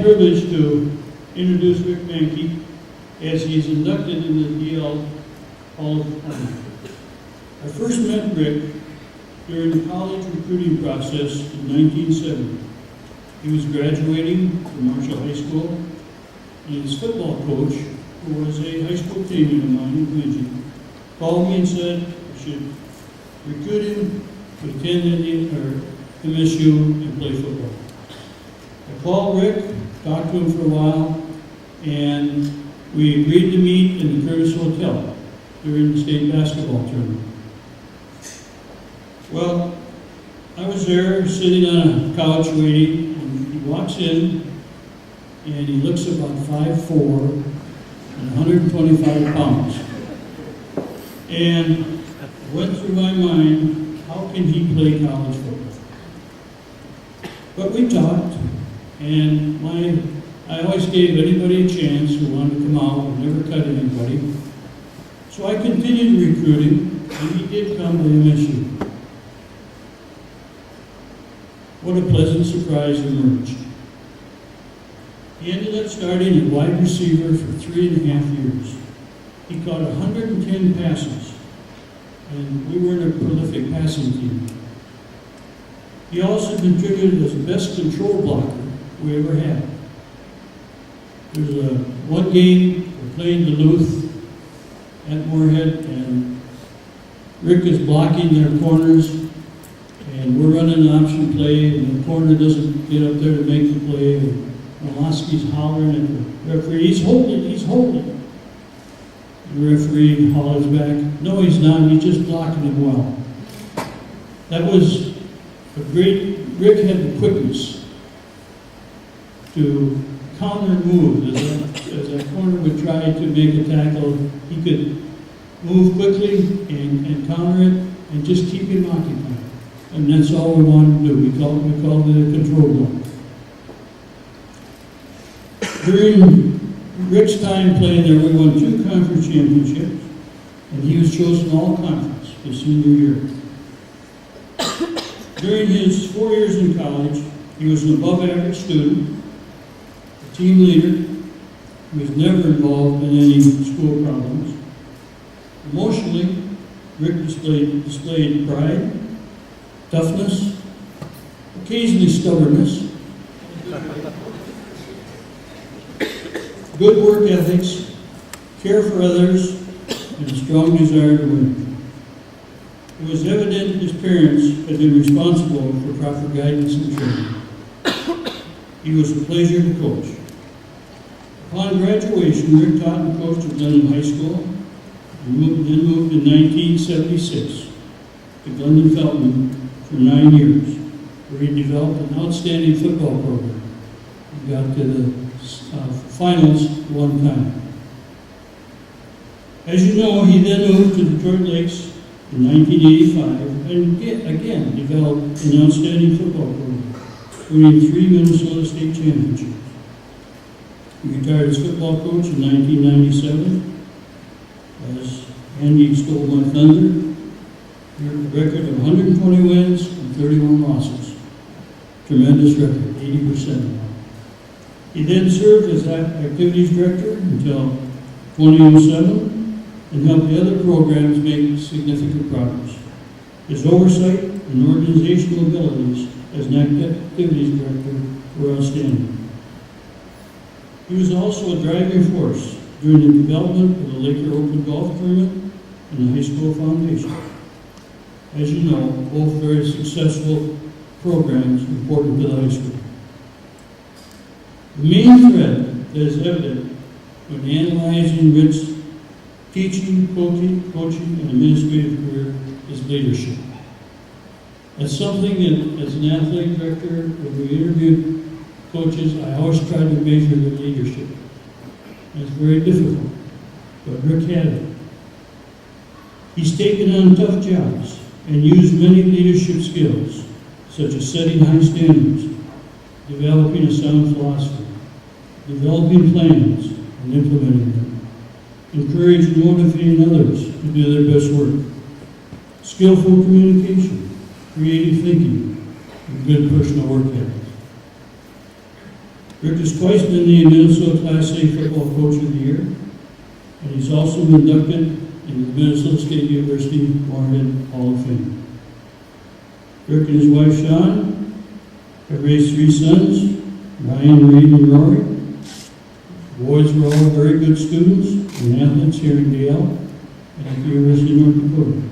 privilege to introduce Rick Manke as he's inducted into the DL Hall of Fame. I first met Rick during the college recruiting process in 1970. He was graduating from Marshall High School, and his football coach, who was a high school teammate of mine in Bemidji, called me and said I should recruit him to attend MSU and play football. I called Rick, talked to him for a while, and we agreed to meet in the Curtis Hotel during the state basketball tournament. Well, I was there sitting on a couch waiting, and he walks in, and he looks about 5'4" and 125 pounds. And it went through my mind, how can he play college football? But we talked, and I always gave anybody a chance who wanted to come out. I never cut anybody. So I continued recruiting, and he did come to MSU. What a pleasant surprise emerged. He ended up starting at wide receiver for 3.5 years. He caught 110 passes, and we were in a prolific passing team. He also contributed as the best control blocker we ever had. There was one game we played Duluth at Moorhead, and Rick is blocking their corners, and we're running an option play, and the corner doesn't get up there to make the play. And Malosky's hollering at the referee, he's holding. The referee hollers back, no he's not, he's just blocking him well. That was a great, Rick had the quickness to counter move. As that corner would try to make a tackle, he could move quickly and counter it and just keep him occupied. And that's all we wanted to do. We called it a control block. During Rick's time playing there, we won 2 conference championships, and he was chosen all-conference his senior year. During his 4 years in college, he was an above-average student, a team leader. He was never involved in any school problems. Emotionally, Rick displayed pride, toughness, occasionally stubbornness, good work ethics, care for others, and a strong desire to win. It was evident his parents had been responsible for proper guidance and training. He was a pleasure to coach. Upon graduation, Rick taught and coached at Glendon High School, and then moved in 1976 to Glendon Felton for 9 years, where he developed an outstanding football program. He got to the finals one time. As you know, he then moved to Detroit Lakes in 1985 and again developed an outstanding football program, winning 3 Minnesota State championships. He retired as football coach in 1997, as Andy stole my thunder. He had a record of 120 wins and 31 losses. Tremendous record, 80%. He then served as activities director until 2007 and helped the other programs make significant progress. His oversight and organizational abilities as an activities director were outstanding. He was also a driving force during the development of the Laker Open Golf Tournament and the High School Foundation. As you know, both very successful programs important to the high school. The main thread that is evident when analyzing Rick's teaching, coaching, and administrative career is leadership. That's something that, as an athletic director, when we interviewed coaches, I always try to measure their leadership. And it's very difficult, but Rick had it. He's taken on tough jobs and used many leadership skills, such as setting high standards, developing a sound philosophy, developing plans and implementing them, encouraging and motivating others to do their best work, skillful communication, creative thinking, and good personal work ethic. Rick has twice been the Minnesota Class A Football Coach of the Year, and he's also inducted into the Minnesota State University Moorhead Hall of Fame. Rick and his wife Shawn have raised 3 sons, Ryan, Reed, and Rory. The boys were all very good students and athletes here in Gale and at the University of North Dakota.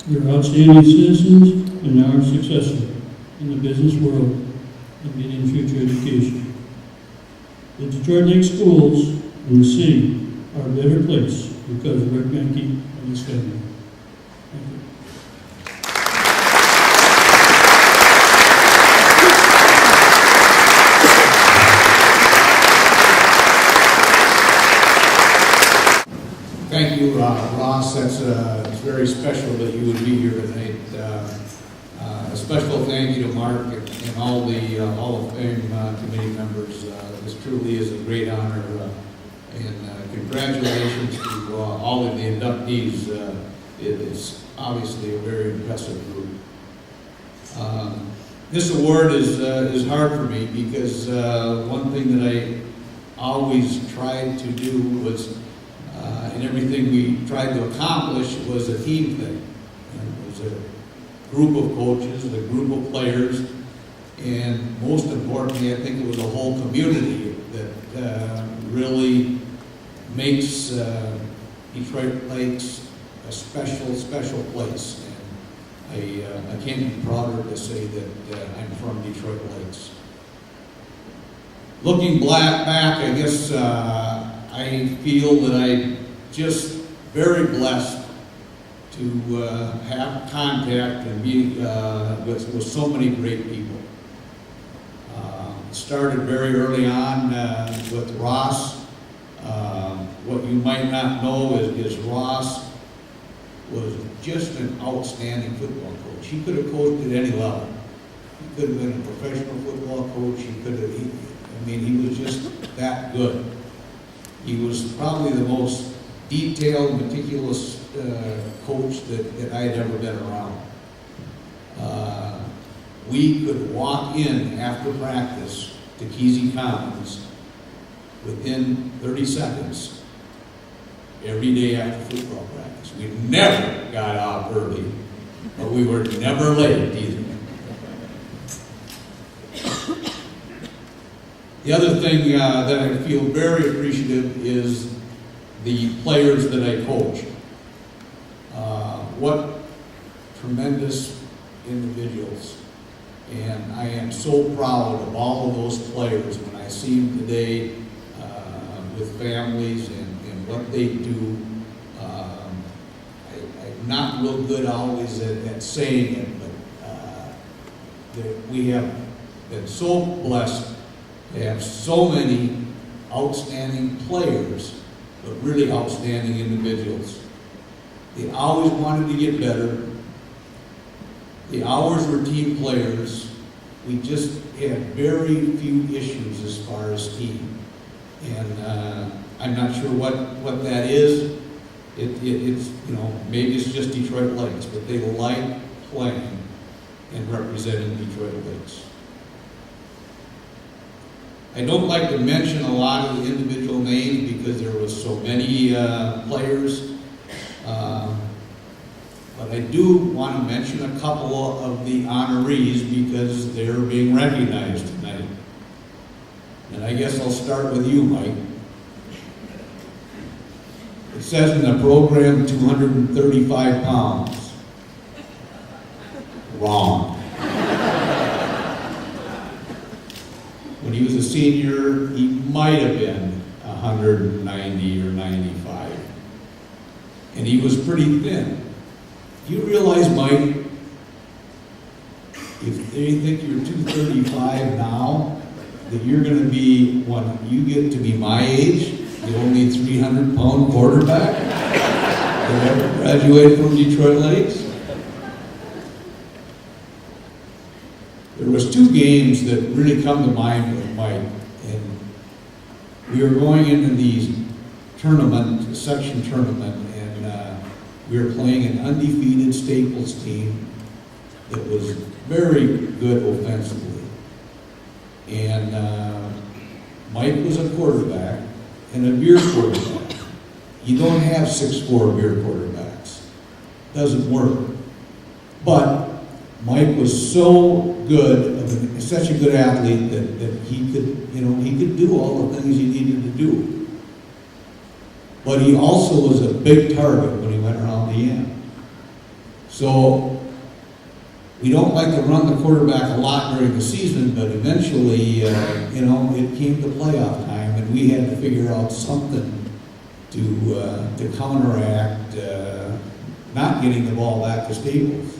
They're outstanding citizens and now are successful in the business world and getting future education. The Detroit Lake schools in the city are a better place because of Rick Manke and his family. Thank you. Thank you, Ross. It's very special that you would be here tonight. A special thank you to Mark and all the Hall of Fame committee members. This truly is a great honor, and congratulations to all of the inductees. It is obviously a very impressive group. This award is hard for me because one thing that I always tried to do was, and everything we tried to accomplish was a team thing. And it was a group of coaches, a group of players, and most importantly, I think it was a whole community that really makes Detroit Lakes a special place. And I can't be prouder to say that I'm from Detroit Lakes. Looking back, I guess I feel that I'm just very blessed to have contact and be with so many great people. Started very early on with Ross. What you might not know is Ross was just an outstanding football coach. He could have coached at any level. He could have been a professional football coach. He was just that good. He was probably the most detailed, meticulous coach that I had ever been around. We could walk in after practice to Kesey Commons within 30 seconds every day after football practice. We never got out early, but we were never late either. The other thing that I feel very appreciative is the players that I coach. What tremendous individuals. And I am so proud of all of those players when I see them today with families and what they do. I'm not real good always at saying it, but we have been so blessed to have so many outstanding players, but really outstanding individuals. They always wanted to get better. The ours were team players. We just had very few issues as far as team. And I'm not sure what that is. It's, maybe it's just Detroit Lakes, but they like playing and representing Detroit Lakes. I don't like to mention a lot of the individual names because there was so many players. But I do want to mention a couple of the honorees because they're being recognized tonight. And I guess I'll start with you, Mike. It says in the program 235 pounds. Wrong. When he was a senior, he might have been 190 or 95. And he was pretty thin. Do you realize, Mike, if they think you're 235 now, that you're going to be, when you get to be my age, the only 300-pound quarterback that ever graduated from Detroit Lakes? There was 2 games that really come to mind with Mike, and we were going into these section tournament, and we were playing an undefeated Staples team that was very good offensively. And Mike was a quarterback and a beer quarterback. You don't have 6'4" beer quarterbacks. Doesn't work. But Mike was so good, such a good athlete that he could do all the things he needed to do. But he also was a big target when he went around the end. So we don't like to run the quarterback a lot during the season, but eventually, it came to playoff time, and we had to figure out something to counteract not getting the ball back to Staples.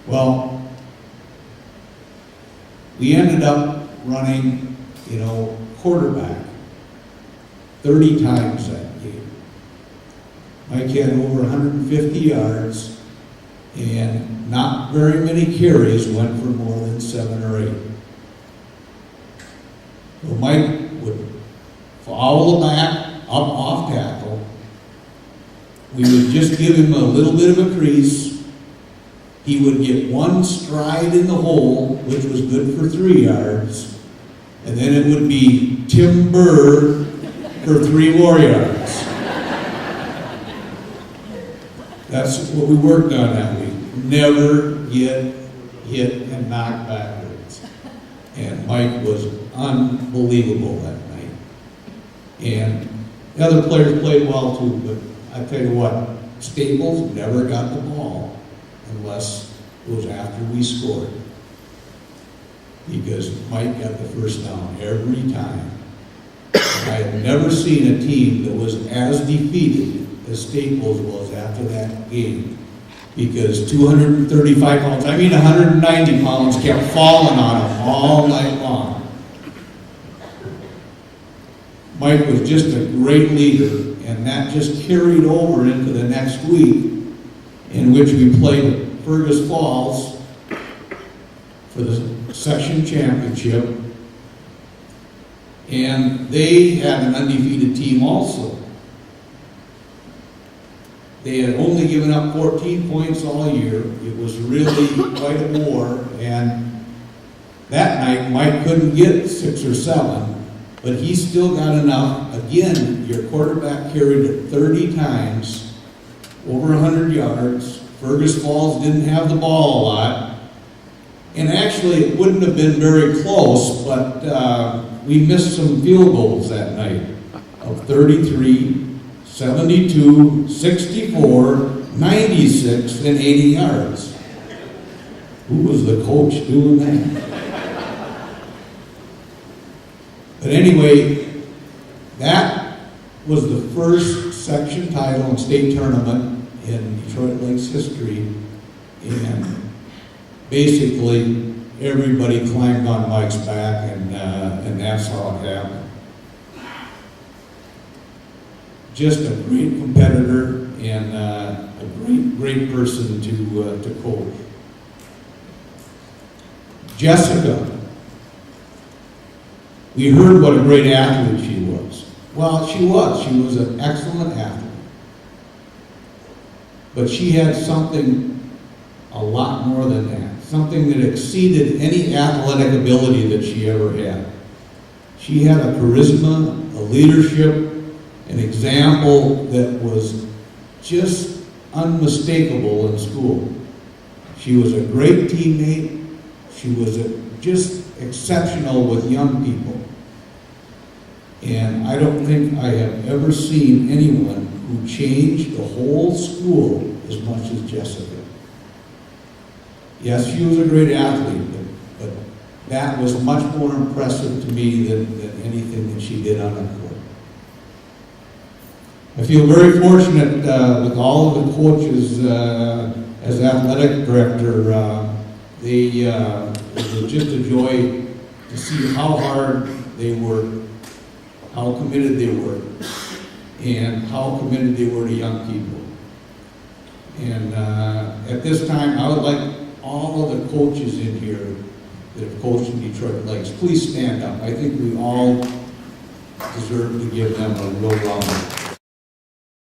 Well, we ended up running, quarterback 30 times that game. Mike had over 150 yards, and not very many carries went for more than 7 or 8. So Mike would foul the back, up off tackle. We would just give him a little bit of a crease. He would get one stride in the hole, which was good for 3 yards, and then it would be timber for 3 more yards. That's what we worked on that week. Never get hit and knocked backwards. And Mike was unbelievable that night. And the other players played well too, but I tell you what, Staples never got the ball unless it was after we scored. Because Mike got the first down every time. I had never seen a team that was as defeated as Staples was after that game. Because 235 pounds, 190 pounds kept falling on him all night long. Mike was just a great leader, and that just carried over into the next week, in which we played Fergus Falls for the section championship, and they had an undefeated team also. They had only given up 14 points all year. It was really quite a war, and that night Mike couldn't get 6 or 7, but he still got enough. Again, your quarterback carried it 30 times, over 100 yards. Fergus Falls didn't have the ball a lot. And actually, it wouldn't have been very close, but we missed some field goals that night of 33, 72, 64, 96, and 80 yards. Who was the coach doing that? But anyway, that was the first section title and state tournament in Detroit Lakes history, and basically everybody climbed on Mike's back, and that's how it happened. Just a great competitor and a great person to coach. Jessica, we heard what a great athlete she was. Well, she was an excellent athlete. But she had something a lot more than that, something that exceeded any athletic ability that she ever had. She had a charisma, a leadership, an example that was just unmistakable in school. She was a great teammate. She was just exceptional with young people. And I don't think I have ever seen anyone who changed the whole school as much as Jessica. Yes, she was a great athlete, but that was much more impressive to me than anything that she did on the court. I feel very fortunate with all of the coaches as athletic director. It was just a joy to see how hard they worked, how committed they were, and how committed they were to young people. And at this time, I would like all of the coaches in here that have coached in Detroit Lakes, please stand up. I think we all deserve to give them a real round of applause.